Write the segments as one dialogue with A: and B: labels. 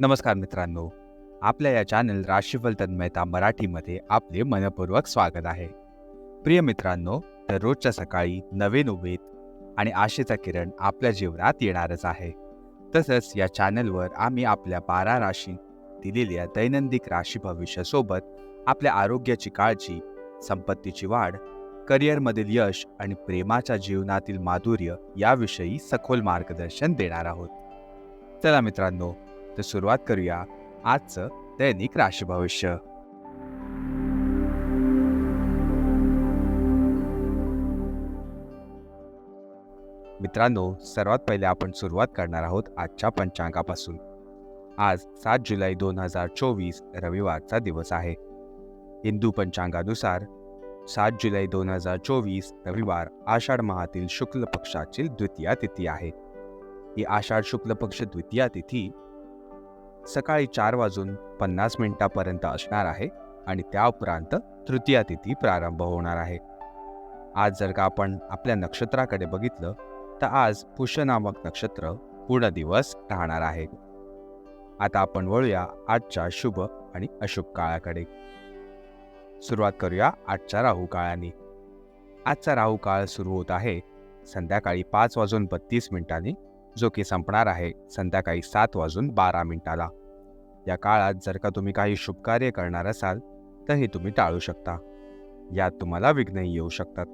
A: नमस्कार मित्रांनो, आपल्या या चॅनल राशीफल तन्मयता मराठीमध्ये आपले मनपूर्वक स्वागत आहे. प्रिय मित्रांनो, दररोजच्या सकाळी नवीन उमेद आणि आशेचा किरण आपल्या जीवनात येणारच आहे. तसंच या चॅनलवर आम्ही आपल्या 12 राशी दिलेल्या दैनंदिन राशी भविष्यासोबत आपल्या आरोग्याची काळजी, संपत्तीची वाढ, करिअरमधील यश आणि प्रेमाच्या जीवनातील माधुर्य याविषयी सखोल मार्गदर्शन देणार आहोत. चला मित्रांनो, तर सुरुवात करूया आजचं दैनिक राशी भविष्य. मित्रांनो, सर्वात पहिले आपण सुरुवात करणार आहोत आजच्या पंचांगापासून. आज 7 जुलै 2024 रविवारचा दिवस आहे. हिंदू पंचांगानुसार 7 जुलै 2024 रविवार आषाढ माहातील शुक्ल पक्षाची द्वितीया तिथी आहे. ही आषाढ शुक्ल पक्ष द्वितीया तिथी सकाळी 4:50 असणार आहे आणि त्या उपरांत तृतीया तिथी प्रारंभ होणार आहे. आज जर का आपण आपल्या नक्षत्राकडे बघितलं तर आज पुष्य नामक नक्षत्र पूर्ण दिवस राहणार आहे. आता आपण वळूया आजच्या शुभ आणि अशुभ काळाकडे. सुरुवात करूया आजच्या राहू काळाने. आजचा राहू काळ सुरू होत आहे संध्याकाळी 5:32 जो की संपणार आहे संध्याकाळी 7:12. या काळात जर का तुम्ही काही शुभकार्य करणार असाल तर हे तुम्ही टाळू शकता. यात तुम्हाला विघ्नही येऊ शकतात.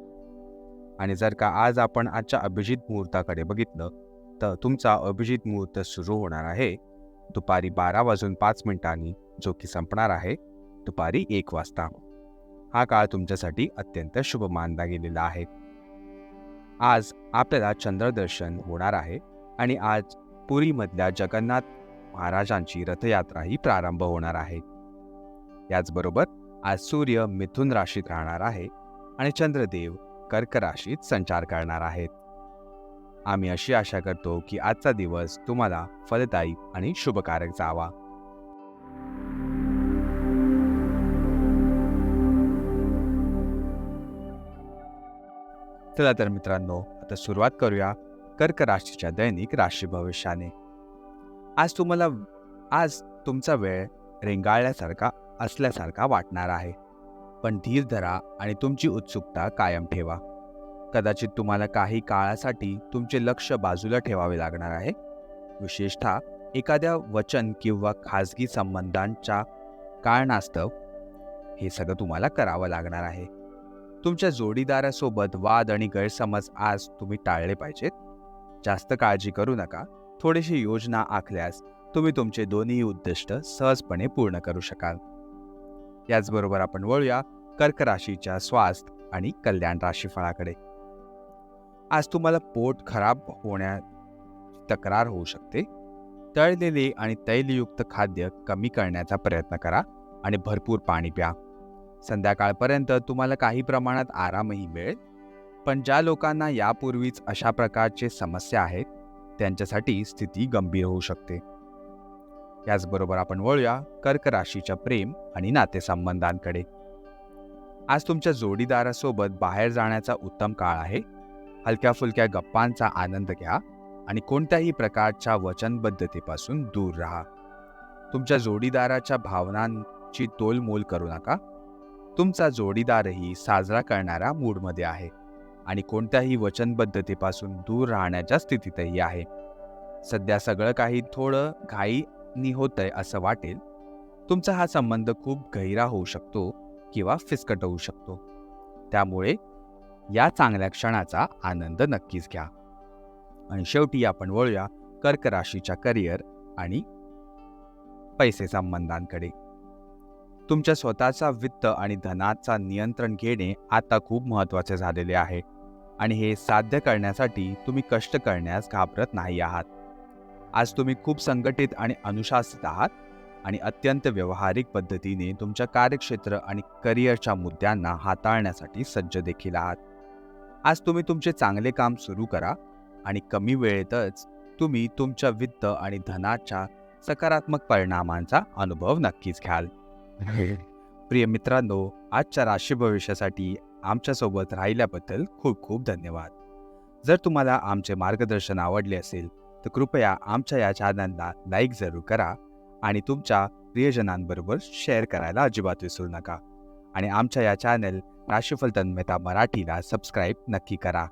A: आणि जर का आज आपण आजच्या अभिजित मुहूर्ताकडे बघितलं तर तुमचा अभिजित मुहूर्त सुरू होणार आहे दुपारी 12:05 जो की संपणार आहे दुपारी 1 वाजता. हा काळ तुमच्यासाठी अत्यंत शुभ मानला गेलेला आहे. आज आपल्याला चंद्रदर्शन होणार आहे आणि आज पुरीमधल्या जगन्नाथ महाराजांची रथयात्राही प्रारंभ होणार आहे. याचबरोबर आज सूर्य मिथुन राशीत राहणार आहे आणि चंद्रदेव कर्क राशीत संचार करणार आहेत. आम्ही अशी आशा करतो की आजचा दिवस तुम्हाला फलदायी आणि शुभकारक जावा. चला तर मित्रांनो, आता सुरुवात करूया कर्क राशीच्या दैनिक राशी भविष्याने. आज तुमचा वेळ रेंगाळल्यासारखा असल्यासारखा वाटणार आहे, पण धीर धरा आणि तुमची उत्सुकता कायम ठेवा. कदाचित तुम्हाला काही काळासाठी तुमचे लक्ष बाजूला ठेवावे लागणार आहे. विशेषतः एखाद्या वचन किंवा खाजगी संबंधांच्या कारणास्तव हे सगळं तुम्हाला करावं लागणार आहे. तुमच्या जोडीदारासोबत वाद आणि गैरसमज आज तुम्ही टाळले पाहिजेत. जास्त काळजी करू नका. थोडीशी योजना आखल्यास तुम्ही तुमचे दोन्ही उद्दिष्ट सहजपणे पूर्ण करू शकाल. याचबरोबर आपण वळूया कर्क राशीच्या स्वास्थ्य आणि कल्याण राशीफळाकडे. आज तुम्हाला पोट खराब होण्याची तक्रार होऊ शकते. तळलेले आणि तैलयुक्त खाद्य कमी करण्याचा प्रयत्न करा आणि भरपूर पाणी प्या. संध्याकाळपर्यंत तुम्हाला काही प्रमाणात आरामही मिळेल, पण ज्या लोकांना यापूर्वीच अशा प्रकारचे समस्या आहेत त्यांच्यासाठी स्थिती गंभीर होऊ शकते. याचबरोबर आपण वळूया कर्क राशीच्या प्रेम आणि नातेसंबंधांकडे. आज तुमच्या जोडीदारासोबत बाहेर जाण्याचा उत्तम काळ आहे. हलक्या फुलक्या गप्पांचा आनंद घ्या आणि कोणत्याही प्रकारच्या वचनबद्धतेपासून दूर राहा. तुमच्या जोडीदाराच्या भावनांची तोलमोल करू नका. तुमचा जोडीदारही साजरा करणाऱ्या मूडमध्ये आहे आणि कोणत्याही वचनबद्धतेपासून दूर राहण्याच्या स्थितीतही आहे. सध्या सगळं काही थोडं घाईनी होतंय असं वाटेल. तुमचा हा संबंध खूप गहिरा होऊ शकतो किंवा फिसकट होऊ शकतो. त्यामुळे या चांगल्या क्षणाचा आनंद नक्कीच घ्या. आणि शेवटी आपण वळूया कर्क राशीच्या करिअर आणि पैसे संबंधांकडे. तुमच्या स्वतःचा वित्त आणि धनाचा नियंत्रण घेणे आता खूप महत्त्वाचे झालेले आहे आणि हे साध्य करण्यासाठी तुम्ही कष्ट करण्यास घाबरत नाही आहात. आज तुम्ही खूप संघटित आणि अनुशासित आहात आणि अत्यंत व्यावहारिक पद्धतीने तुमच्या कार्यक्षेत्र आणि करिअरच्या मुद्द्यांना हाताळण्यासाठी सज्ज देखील आहात. आज तुम्ही तुमचे चांगले काम सुरू करा आणि कमी वेळेतच तुम्ही तुमच्या वित्त आणि धनाच्या सकारात्मक परिणामांचा अनुभव नक्कीच घ्याल. प्रिय मित्रांनो, आजच्या राशी भविष्यासाठी आमच्यासोबत राहिल्याबद्दल खूप खूप धन्यवाद. जर तुम्हाला आमचे मार्गदर्शन आवडले असेल तर कृपया आमच्या या चॅनलला लाईक जरूर करा आणि तुमच्या प्रियजनांबरोबर शेअर करायला अजिबात विसरू नका. आणि आमच्या या चॅनल राशीफल तन्मयता मराठीला सबस्क्राईब नक्की करा.